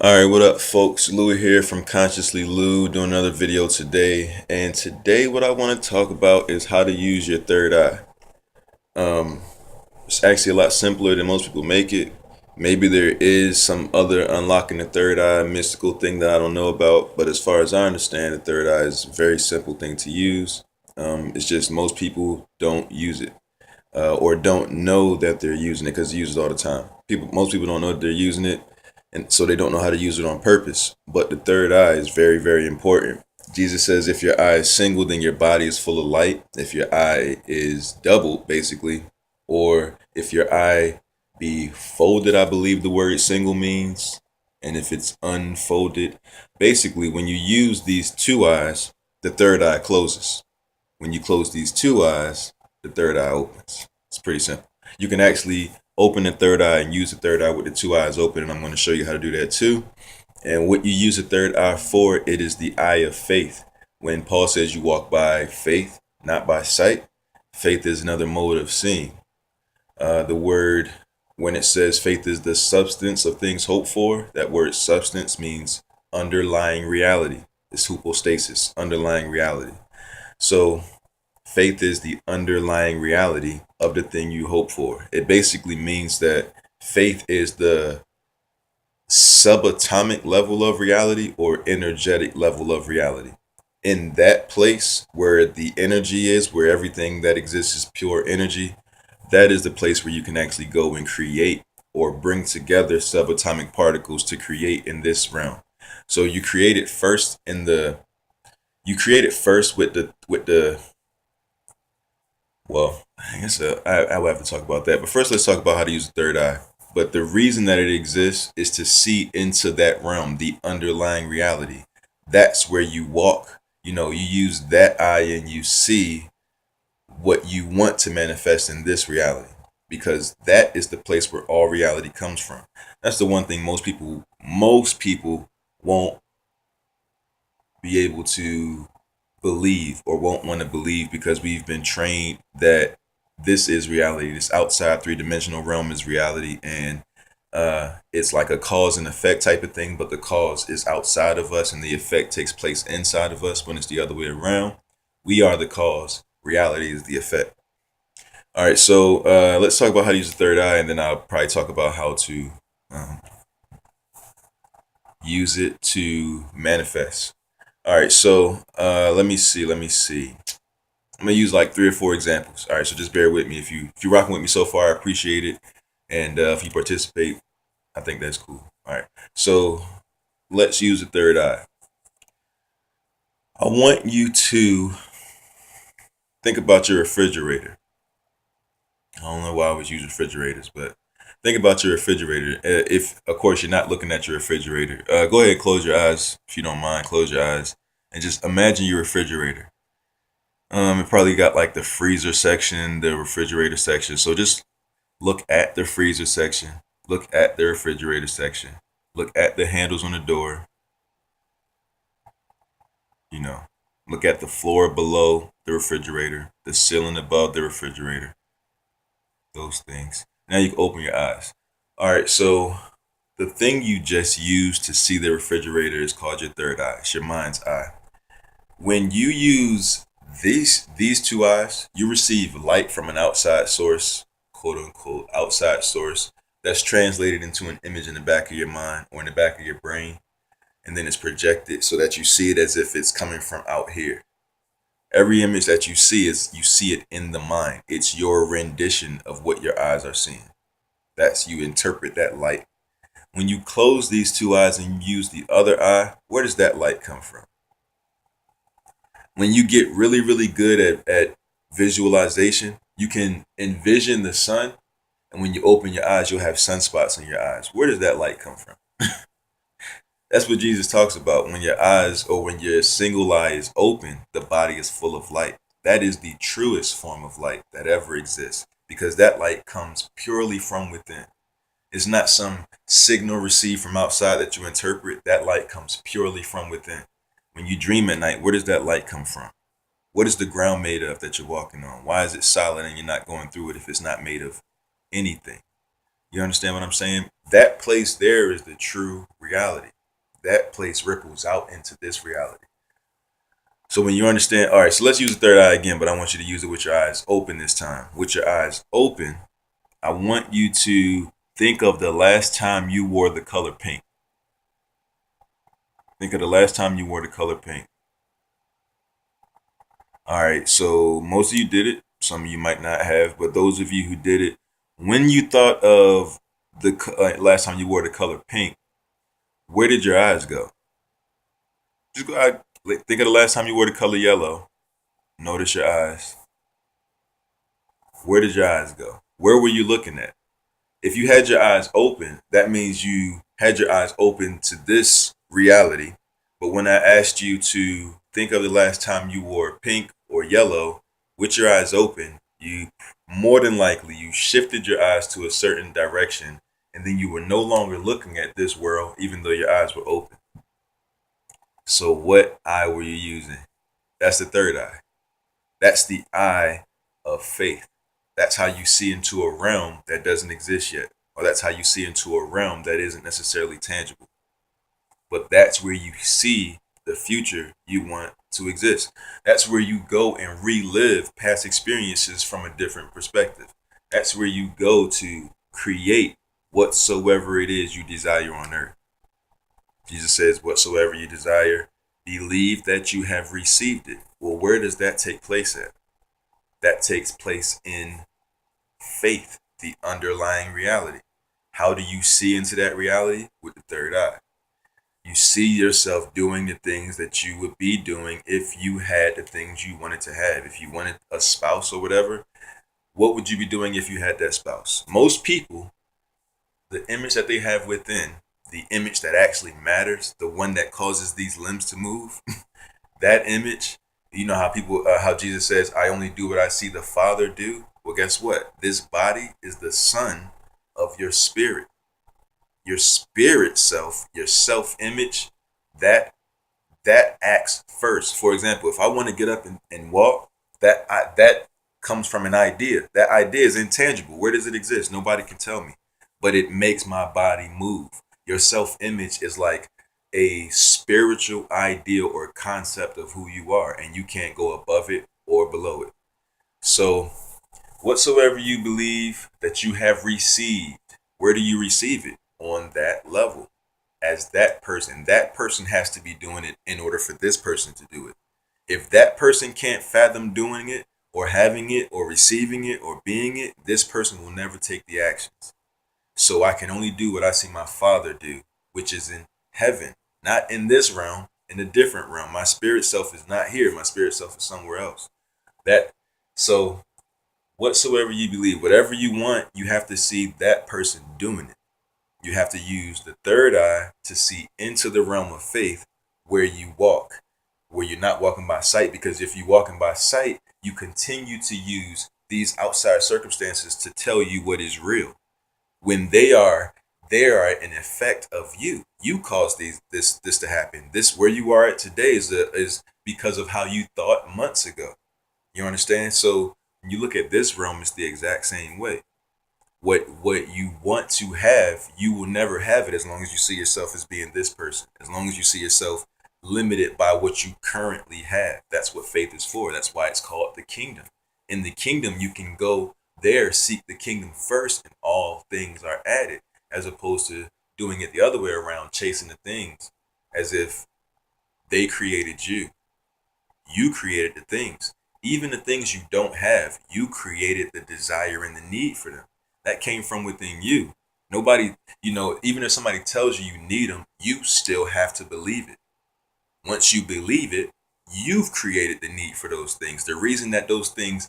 Alright, what up, folks? Louis here from Consciously Lou, doing another video today. And today, what I want to talk about is how to use your third eye. It's actually a lot simpler than most people make it. Maybe there is some other unlocking the third eye mystical thing that I don't know about, but as far as I understand, the third eye is a very simple thing to use. It's just most people don't use it or don't know that they're using it because they use it all the time. Most people don't know that they're using it, and so they don't know how to use it on purpose. But the third eye is very, very important. Jesus says if your eye is single, then your body is full of light. If your eye is doubled, basically, or if your eye be folded, I believe the word single means, and if it's unfolded, basically, when you use these two eyes, the third eye closes. When you close these two eyes, the third eye opens. It's pretty simple. You can actually open the third eye and use the third eye with the two eyes open, and I'm going to show you how to do that too. And what you use the third eye for, it is the eye of faith. When Paul says you walk by faith, not by sight, faith is another mode of seeing. The word, when it says faith is the substance of things hoped for, that word substance means underlying reality. It's hypostasis, underlying reality. So faith is the underlying reality of the thing you hope for. It basically means that faith is the subatomic level of reality or energetic level of reality. In that place where the energy is, where everything that exists is pure energy, that is the place where you can actually go and create or bring together subatomic particles to create in this realm. So you create it first with the well, I guess I will have to talk about that. But first, let's talk about how to use the third eye. But the reason that it exists is to see into that realm, the underlying reality. That's where you walk. You use that eye and you see what you want to manifest in this reality. Because that is the place where all reality comes from. That's the one thing most people won't be able to believe or won't want to believe because we've been trained that this is reality. This outside three-dimensional realm is reality, and it's like a cause and effect type of thing, but the cause is outside of us and the effect takes place inside of us when it's the other way around. We are the cause. Reality is the effect. All right, so let's talk about how to use the third eye, and then I'll probably talk about how to um, use it to manifest. All right, so let me see. I'm gonna use like 3 or 4 examples. All right, so just bear with me. If you're rocking with me so far, I appreciate it. And if you participate, I think that's cool. All right, so let's use the third eye. I want you to think about your refrigerator. I don't know why I always use refrigerators, but think about your refrigerator. If, of course, you're not looking at your refrigerator, go ahead and close your eyes if you don't mind. Close your eyes and just imagine your refrigerator. It probably got like the freezer section, the refrigerator section. So just look at the freezer section, look at the refrigerator section, look at the handles on the door, you know, look at the floor below the refrigerator, the ceiling above the refrigerator, those things. Now you can open your eyes. All right, so the thing you just used to see the refrigerator is called your third eye. It's your mind's eye. When you use these two eyes, you receive light from an outside source, quote unquote outside source, that's translated into an image in the back of your mind or in the back of your brain, and then it's projected so that you see it as if it's coming from out here. Every image that you see it in the mind. It's your rendition of what your eyes are seeing. That's you interpret that light. When you close these two eyes and you use the other eye, where does that light come from? When you get really, really good at visualization, you can envision the sun. And when you open your eyes, you'll have sunspots in your eyes. Where does that light come from? That's what Jesus talks about. When your eyes or when your single eye is open, the body is full of light. That is the truest form of light that ever exists because that light comes purely from within. It's not some signal received from outside that you interpret. That light comes purely from within. When you dream at night, where does that light come from? What is the ground made of that you're walking on? Why is it solid and you're not going through it if it's not made of anything? You understand what I'm saying? That place there is the true reality. That place ripples out into this reality. So when you understand, all right, so let's use the third eye again, but I want you to use it with your eyes open this time. With your eyes open, I want you to think of the last time you wore the color pink. Think of the last time you wore the color pink. All right, so most of you did it. Some of you might not have, but those of you who did it, when you thought of the last time you wore the color pink, where did your eyes go? Just go out, think of the last time you wore the color yellow. Notice your eyes. Where did your eyes go? Where were you looking at? If you had your eyes open, that means you had your eyes open to this reality. But when I asked you to think of the last time you wore pink or yellow with your eyes open, you more than likely you shifted your eyes to a certain direction, and then you were no longer looking at this world even though your eyes were open. So what eye were you using? That's the third eye. That's the eye of faith. That's how you see into a realm that doesn't exist yet. Or that's how you see into a realm that isn't necessarily tangible. But that's where you see the future you want to exist. That's where you go and relive past experiences from a different perspective. That's where you go to create whatsoever it is you desire on earth. Jesus says, whatsoever you desire, believe that you have received it. Well, where does that take place at? That takes place in faith, the underlying reality. How do you see into that reality? With the third eye. You see yourself doing the things that you would be doing if you had the things you wanted to have. If you wanted a spouse or whatever, what would you be doing if you had that spouse? Most people, the image that they have within, the image that actually matters, the one that causes these limbs to move, that image, you know how people, how Jesus says, I only do what I see the Father do. Well, guess what? This body is the son of your spirit. Your spirit self, your self-image, that acts first. For example, if I want to get up and walk, that comes from an idea. That idea is intangible. Where does it exist? Nobody can tell me. But it makes my body move. Your self-image is like a spiritual idea or concept of who you are, and you can't go above it or below it. So whatsoever you believe that you have received, where do you receive it? On that level. As that person has to be doing it in order for this person to do it. If that person can't fathom doing it or having it or receiving it or being it, this person will never take the actions. So I can only do what I see my Father do, which is in heaven, not in this realm, in a different realm. My spirit self is not here. My spirit self is somewhere else. So whatsoever you believe, whatever you want, you have to see that person doing it. You have to use the third eye to see into the realm of faith where you walk, where you're not walking by sight. Because if you're walking by sight, you continue to use these outside circumstances to tell you what is real. When they are an effect of you. You caused this to happen. This where you are at today is because of how you thought months ago. You understand? So when you look at this realm, it's the exact same way. What you want to have, you will never have it as long as you see yourself as being this person. As long as you see yourself limited by what you currently have. That's what faith is for. That's why it's called the kingdom. In the kingdom, you can go there, seek the kingdom first, and all things are added, as opposed to doing it the other way around, chasing the things as if they created you. You created the things. Even the things you don't have, you created the desire and the need for them. That came from within you. Nobody, even if somebody tells you you need them, you still have to believe it. Once you believe it, you've created the need for those things. The reason that those things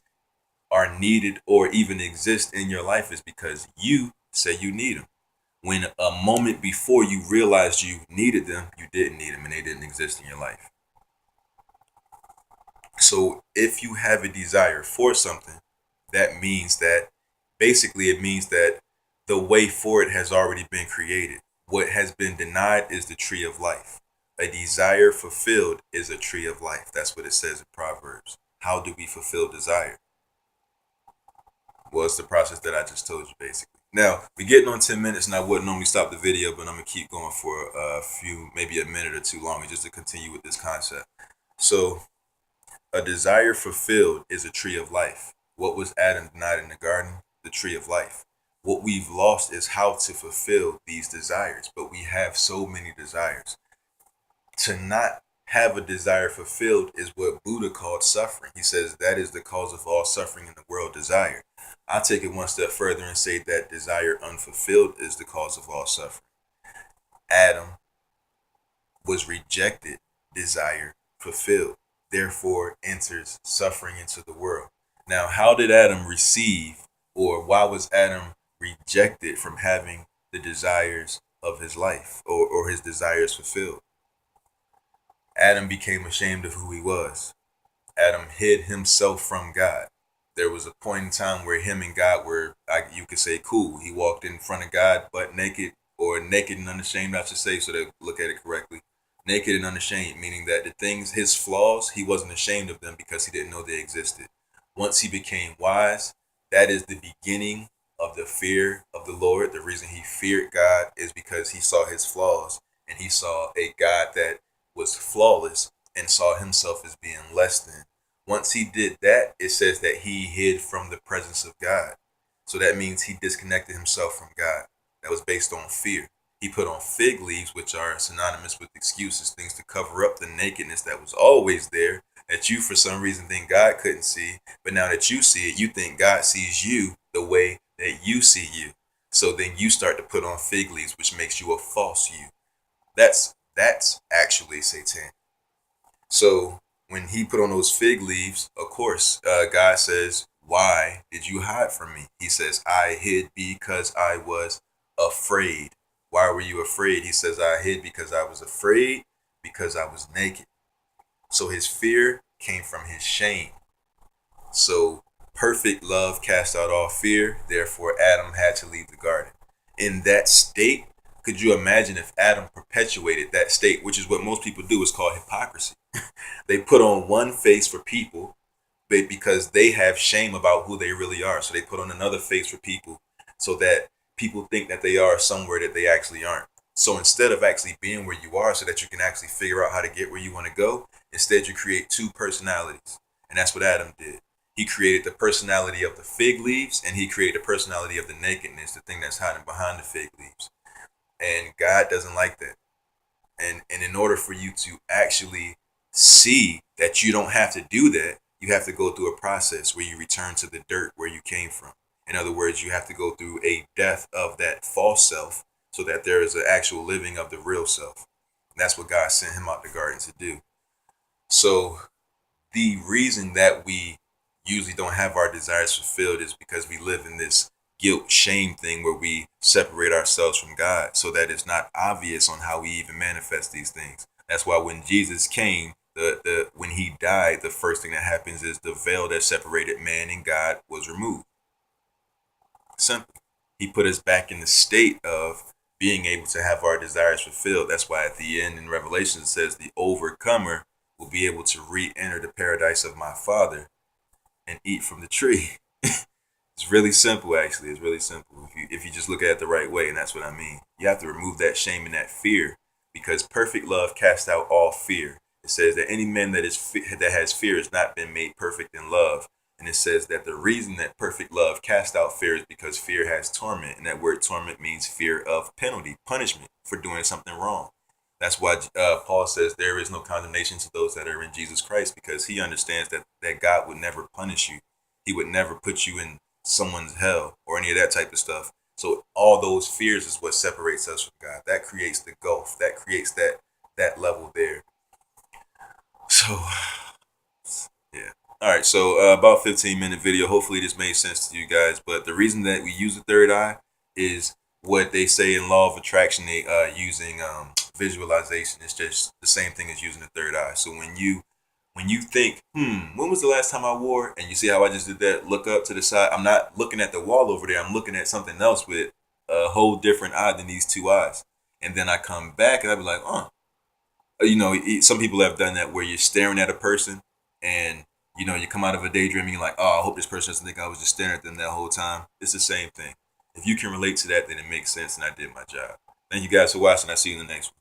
are needed or even exist in your life is because you say you need them. When a moment before you realized you needed them, you didn't need them and they didn't exist in your life. So if you have a desire for something, that means that it means that the way for it has already been created. What has been denied is the tree of life. A desire fulfilled is a tree of life. That's what it says in Proverbs. How do we fulfill desire? Well, it's the process that I just told you, basically. Now, we're getting on 10 minutes, and I wouldn't normally stop the video, but I'm going to keep going for a few, maybe a minute or two longer, just to continue with this concept. So, a desire fulfilled is a tree of life. What was Adam denied in the garden? The tree of life. What we've lost is how to fulfill these desires, but we have so many desires. To not have a desire fulfilled is what Buddha called suffering. He says that is the cause of all suffering in the world, desire. I'll take it one step further and say that desire unfulfilled is the cause of all suffering. Adam was rejected, desire fulfilled, therefore enters suffering into the world. Now, how did Adam receive, or why was Adam rejected from having the desires of his life, or his desires fulfilled? Adam became ashamed of who he was. Adam hid himself from God. There was a point in time where him and God were, you could say, cool. He walked in front of God butt naked, or naked and unashamed, I should say, so they look at it correctly. Naked and unashamed, meaning that the things, his flaws, he wasn't ashamed of them because he didn't know they existed. Once he became wise, that is the beginning of the fear of the Lord. The reason he feared God is because he saw his flaws, and he saw a God that was flawless and saw himself as being less than. Once he did that, it says that he hid from the presence of God. So that means he disconnected himself from God. That was based on fear. He put on fig leaves, which are synonymous with excuses, things to cover up the nakedness that was always there, that you for some reason think God couldn't see. But now that you see it, you think God sees you the way that you see you. So then you start to put on fig leaves, which makes you a false you. That's actually Satan. So when he put on those fig leaves, of course, God says, why did you hide from me? He says, I hid because I was afraid. Why were you afraid? He says, I hid because I was afraid, because I was naked. So his fear came from his shame. So perfect love cast out all fear. Therefore, Adam had to leave the garden. In that state, could you imagine if Adam perpetuated that state, which is what most people do, is called hypocrisy. They put on one face for people because they have shame about who they really are. So they put on another face for people so that people think that they are somewhere that they actually aren't. So instead of actually being where you are so that you can actually figure out how to get where you want to go, instead you create two personalities. And that's what Adam did. He created the personality of the fig leaves, and he created the personality of the nakedness, the thing that's hiding behind the fig leaves. And God doesn't like that. And in order for you to actually see that you don't have to do that, you have to go through a process where you return to the dirt where you came from. In other words, you have to go through a death of that false self so that there is an actual living of the real self. And that's what God sent him out the garden to do. So the reason that we usually don't have our desires fulfilled is because we live in this guilt shame thing where we separate ourselves from God so that it's not obvious on how we even manifest these things. That's why when Jesus came, when he died, the first thing that happens is the veil that separated man and God was removed. Simple. He put us back in the state of being able to have our desires fulfilled. That's why at the end in Revelation it says the overcomer will be able to re-enter the paradise of my Father and eat from the tree. It's really simple, actually. It's really simple if you just look at it the right way, and that's what I mean. You have to remove that shame and that fear, because perfect love casts out all fear. It says that any man that has fear has not been made perfect in love, and it says that the reason that perfect love casts out fear is because fear has torment, and that word torment means fear of penalty, punishment for doing something wrong. That's why Paul says there is no condemnation to those that are in Jesus Christ, because he understands that God would never punish you. He would never put you in someone's hell or any of that type of stuff. So all those fears is what separates us from God. That creates the gulf. That creates that level there. So yeah. All right. So about 15-minute video. Hopefully this made sense to you guys. But the reason that we use the third eye is what they say in law of attraction. They using visualization. It's just the same thing as using the third eye. So when you think, when was the last time I wore? And you see how I just did that? Look up to the side. I'm not looking at the wall over there. I'm looking at something else with a whole different eye than these two eyes. And then I come back and I be like, some people have done that where you're staring at a person and, you come out of a daydream and you're like, oh, I hope this person doesn't think I was just staring at them that whole time. It's the same thing. If you can relate to that, then it makes sense, and I did my job. Thank you guys for watching. I'll see you in the next one.